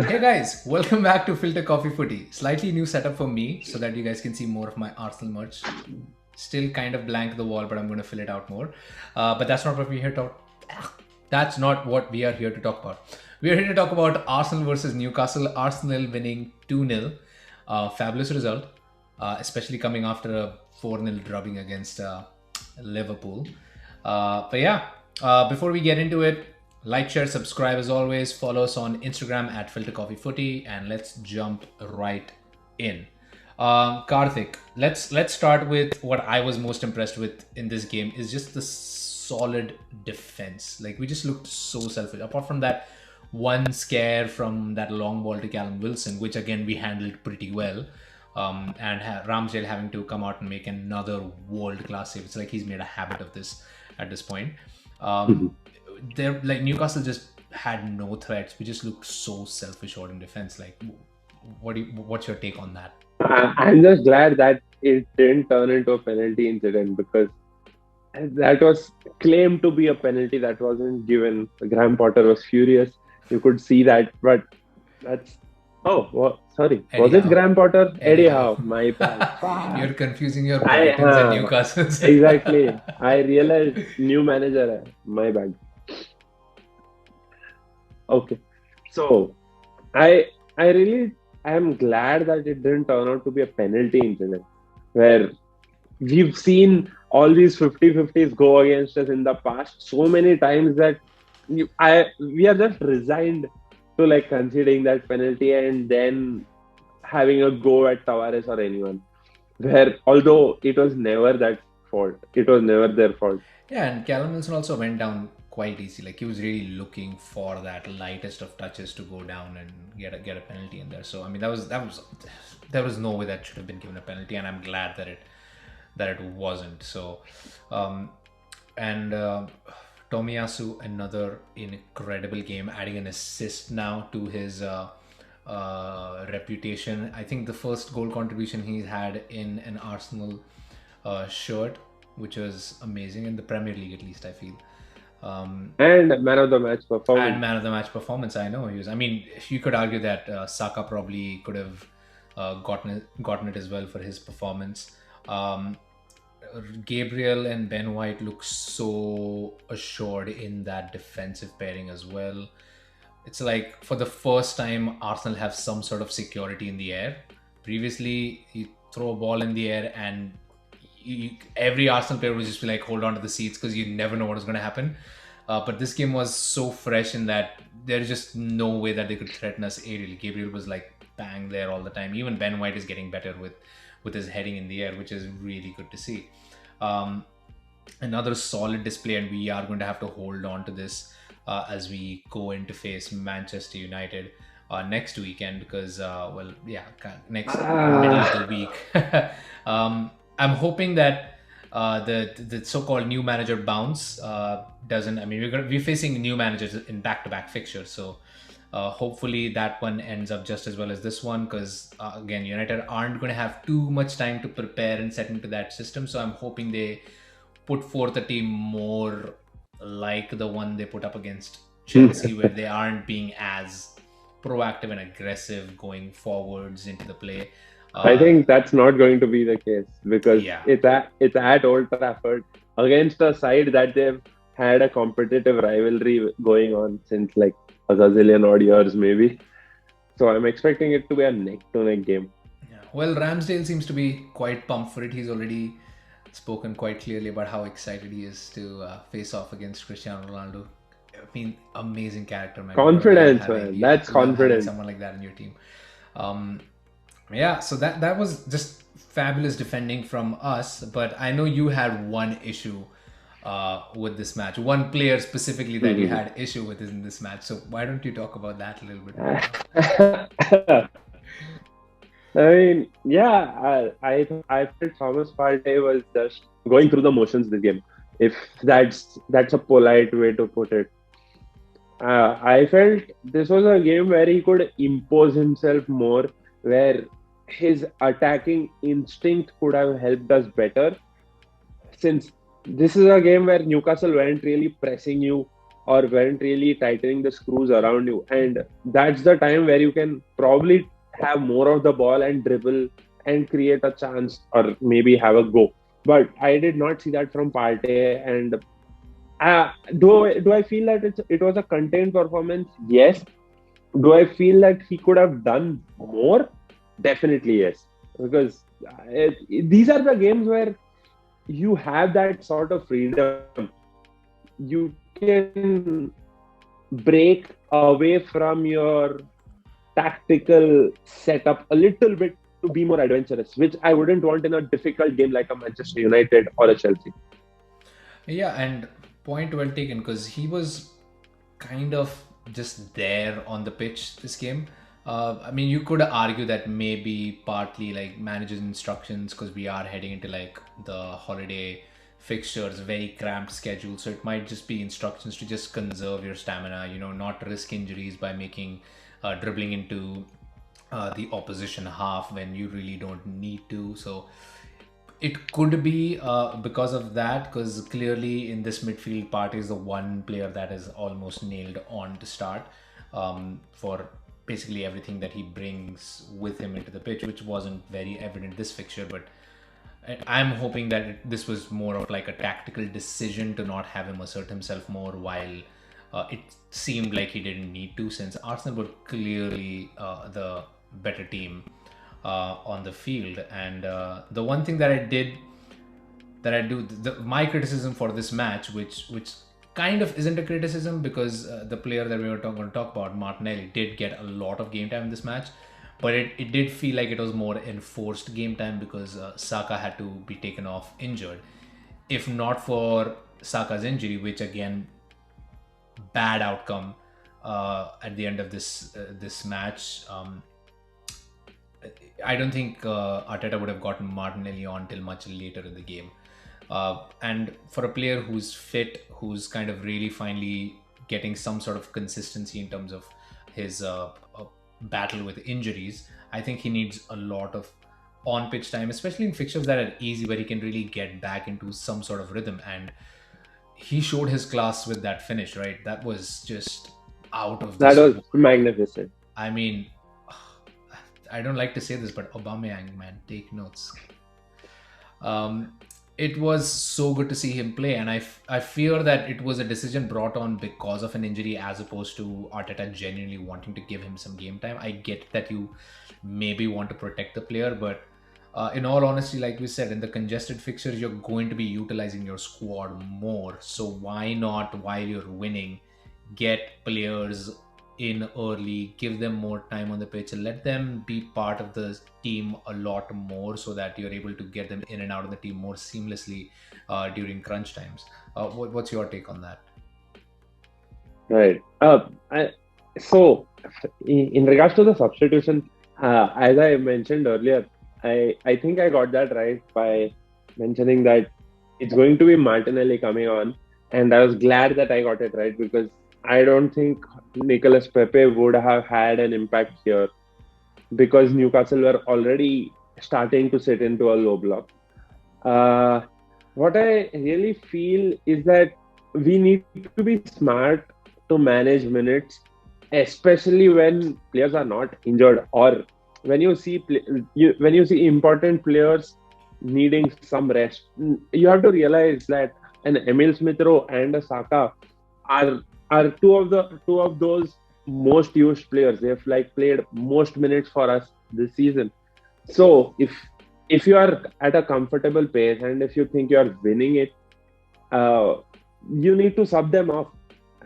Hey guys, welcome back to Filter Coffee Footy. Slightly new setup for me so that you guys can see more of my Arsenal merch. Still kind of blank the wall, but I'm going to fill it out more. But that's not what we're here to talk. That's not what we are here to talk about. We are here to talk about Arsenal versus Newcastle. Arsenal winning 2-0. Fabulous result, especially coming after a 4-0 drubbing against Liverpool. But yeah, before we get into it, like, share, subscribe as always. Follow us on Instagram at FilterCoffeeFooty, and let's jump right in. Karthik, let's start with what I was most impressed with in this game is just the solid defense. Like we just looked so selfish. Apart from that one scare from that long ball to Callum Wilson, which again we handled pretty well. And Ramsdale having to come out and make another world-class save. It's like he's made a habit of this at this point. They're like Newcastle just had no threats. We just looked so selfish out in defense. Like, what's your take on that? I'm just glad that it didn't turn into a penalty incident because that was claimed to be a penalty that wasn't given. Graham Potter was furious. You could see that, but that's sorry. Eddie Was it Howe. Graham Potter? Eddie Eddie Howe. Howe. My bad. You're confusing your I Brightons and Newcastles. exactly. I realized new manager. My bad. Okay, so I I am glad that it didn't turn out to be a penalty incident where we've seen all these 50-50s go against us in the past so many times that we are just resigned to like conceding that penalty and then having a go at Tavares or anyone. Where although it was never that fault, it was never their fault. Yeah, and Callum Wilson also went down quite easy. Like he was really looking for that lightest of touches to go down and get a penalty in there. So I mean there was no way that should have been given a penalty, and I'm glad that it wasn't. So and Tomiyasu, another incredible game, adding an assist now to his reputation. I think the first goal contribution he's had in an Arsenal shirt, which was amazing in the Premier League, at least I feel. And man of the match And performance. man of the match performance, I know he was. I mean, you could argue that Saka probably could have gotten it as well for his performance. Um, Gabriel and Ben White look so assured in that defensive pairing as well. It's like for the first time, Arsenal have some sort of security in the air. Previously, you throw a ball in the air and every Arsenal player would just be like, hold on to the seats because you never know what is going to happen. But this game was so fresh in that there's just no way that they could threaten us aerially. Gabriel was like bang there all the time. Even Ben White is getting better with his heading in the air, which is really good to see. Another solid display, and we are going to have to hold on to this as we go in to face Manchester United next weekend because, next middle of the week. I'm hoping that the so-called new manager bounce doesn't. I mean, we're facing new managers in back-to-back fixtures, so hopefully that one ends up just as well as this one because again, United aren't going to have too much time to prepare and set into that system. So I'm hoping they put forth a team more like the one they put up against Chelsea, where they aren't being as proactive and aggressive going forwards into the play. I think that's not going to be the case because Yeah. it's at Old Trafford against a side that they've had a competitive rivalry going on since like a gazillion odd years maybe. So I'm expecting it to be a neck-to-neck game. Yeah. Well, Ramsdale seems to be quite pumped for it. He's already spoken quite clearly about how excited he is to face off against Cristiano Ronaldo. I mean, amazing character, man. Confidence, man. That's Love having confidence. someone like that in your team. Yeah, so that was just fabulous defending from us. But I know you had one issue with this match. One player specifically that you had issue with in this match. So why don't you talk about that a little bit more now? I mean, yeah, I felt Thomas Partey was just going through the motions this game. If that's a polite way to put it. I felt this was a game where he could impose himself more, where his attacking instinct could have helped us better. Since this is a game where Newcastle weren't really pressing you or weren't really tightening the screws around you. And that's the time where you can probably have more of the ball and dribble and create a chance or maybe have a go. But I did not see that from Partey. And do I feel that it was a contained performance? Yes. Do I feel that he could have done more? Definitely yes. Because these are the games where you have that sort of freedom. You can break away from your tactical setup a little bit to be more adventurous, which I wouldn't want in a difficult game like a Manchester United or a Chelsea. Yeah, and point well taken, because he was kind of just there on the pitch this game. I mean, you could argue that maybe partly like manager's instructions, because we are heading into like the holiday fixtures, very cramped schedule. So it might just be instructions to just conserve your stamina, not risk injuries by making dribbling into the opposition half when you really don't need to. So it could be because of that, because clearly in this midfield part is the one player that is almost nailed on to start for basically everything that he brings with him into the pitch, which wasn't very evident this fixture. But I'm hoping that this was more of like a tactical decision to not have him assert himself more, while it seemed like he didn't need to, since Arsenal were clearly the better team on the field. And the one thing that my criticism for this match, which kind of isn't a criticism, because the player that we were going to talk about, Martinelli, did get a lot of game time in this match, but it did feel like it was more enforced game time, because Saka had to be taken off injured. If not for Saka's injury, which again, bad outcome at the end of this match. I don't think Arteta would have gotten Martinelli on till much later in the game. And for a player who's fit, who's kind of really finally getting some sort of consistency in terms of his battle with injuries, I think he needs a lot of on-pitch time, especially in fixtures that are easy, where he can really get back into some sort of rhythm. And he showed his class with that finish, right? That was just out of this That was world. magnificent. I mean, I don't like to say this, but Aubameyang, man, take notes. It was so good to see him play, and I fear that it was a decision brought on because of an injury, as opposed to Arteta genuinely wanting to give him some game time. I get that you maybe want to protect the player, but in all honesty, like we said, in the congested fixtures, you're going to be utilizing your squad more. So why not, while you're winning, get players in early, give them more time on the pitch, and let them be part of the team a lot more, so that you're able to get them in and out of the team more seamlessly during crunch times. What's your take on that? Right. So, in regards to the substitution, as I mentioned earlier, I think I got that right by mentioning that it's going to be Martinelli coming on, and I was glad that I got it right, because I don't think Nicolas Pepe would have had an impact here, because Newcastle were already starting to sit into a low block. What I really feel is that we need to be smart to manage minutes, especially when players are not injured, or when you see important players needing some rest. You have to realize that an Emil Smith Rowe and a Saka are two of those most used players. They've like played most minutes for us this season. So if you are at a comfortable pace, and if you think you are winning it, you need to sub them off.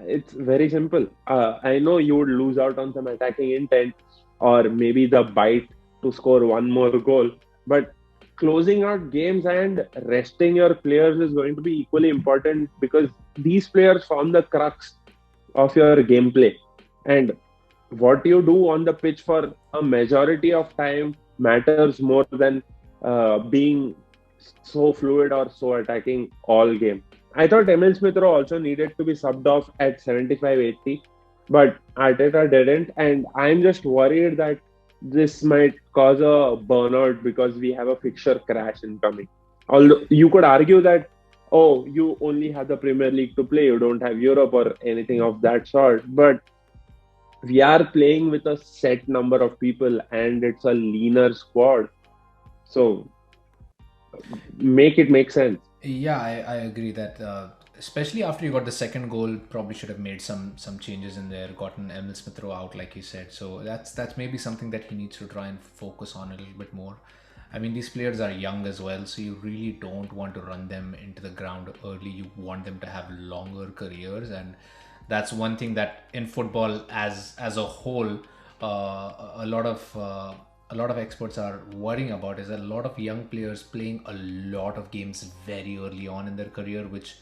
It's very simple. I know you would lose out on some attacking intent, or maybe the bite to score one more goal, but closing out games and resting your players is going to be equally important, because these players form the crux of your gameplay. And what you do on the pitch for a majority of time matters more than being so fluid or so attacking all game. I thought Emil Smith Rowe also needed to be subbed off at 75-80, but Arteta didn't, and I'm just worried that this might cause a burnout because we have a fixture crash incoming. Although you could argue that oh, you only have the Premier League to play, you don't have Europe or anything of that sort. But we are playing with a set number of people and it's a leaner squad. So make it make sense. Yeah, I agree that especially after you got the second goal, probably should have made some changes in there, gotten Emil Smith Rowe out like you said. So that's maybe something that he needs to try and focus on a little bit more. I mean, these players are young as well, so you really don't want to run them into the ground early. You want them to have longer careers, and that's one thing that in football as a whole, a lot of a lot of experts are worrying about is a lot of young players playing a lot of games very early on in their career, which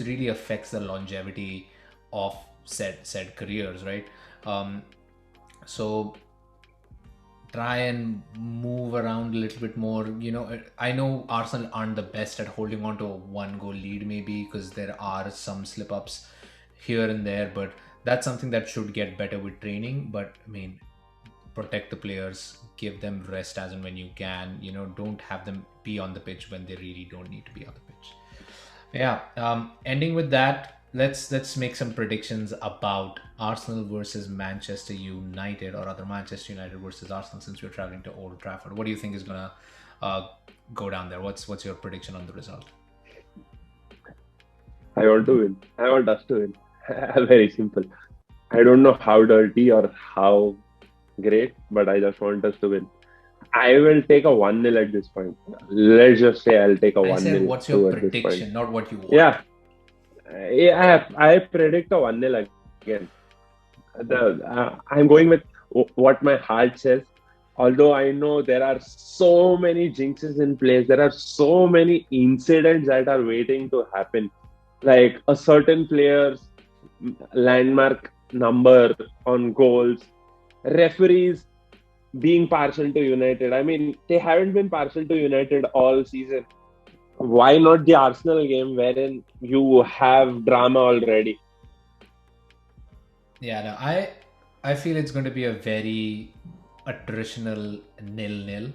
really affects the longevity of said careers, right? So try and move around a little bit more. I know Arsenal aren't the best at holding on to a one goal lead, maybe because there are some slip ups here and there, but that's something that should get better with training. But I mean, protect the players, give them rest as and when you can. Don't have them be on the pitch when they really don't need to be on the pitch. Yeah. Ending with that, let's make some predictions about Arsenal versus Manchester United, or other Manchester United versus Arsenal, since we're traveling to Old Trafford. What do you think is gonna go down there? What's your prediction on the result? I want to win. I want us to win. Very simple. I don't know how dirty or how great, but I just want us to win. I will take a 1-0 at this point. Let's just say I'll take a I said, 1-0 what's your at this point. prediction, not what you want. Yeah, I predict a 1-0 again. I'm going with what my heart says. Although I know there are so many jinxes in place, there are so many incidents that are waiting to happen. Like a certain player's landmark number on goals, referees being partial to United. I mean, they haven't been partial to United all season. Why not the Arsenal game wherein you have drama already? Yeah, no, I feel it's going to be a very attritional 0-0.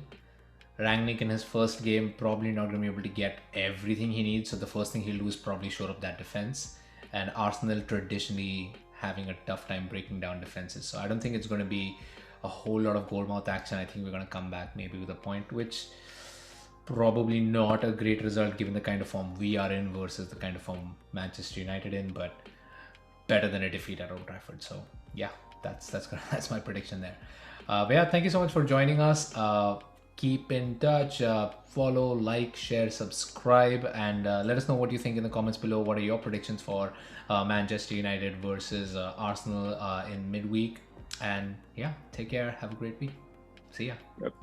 Rangnick in his first game probably not going to be able to get everything he needs, so the first thing he'll do is probably shore up that defense. And Arsenal traditionally having a tough time breaking down defenses, so I don't think it's going to be a whole lot of goalmouth action. I think we're going to come back maybe with a point, which probably not a great result given the kind of form we are in versus the kind of form Manchester United in, but better than a defeat at Old Trafford. So yeah, that's my prediction there. But yeah, thank you so much for joining us. Keep in touch, follow, like, share, subscribe, and let us know what you think in the comments below. What are your predictions for Manchester United versus Arsenal in midweek? And yeah, take care, have a great week, see ya. Yep.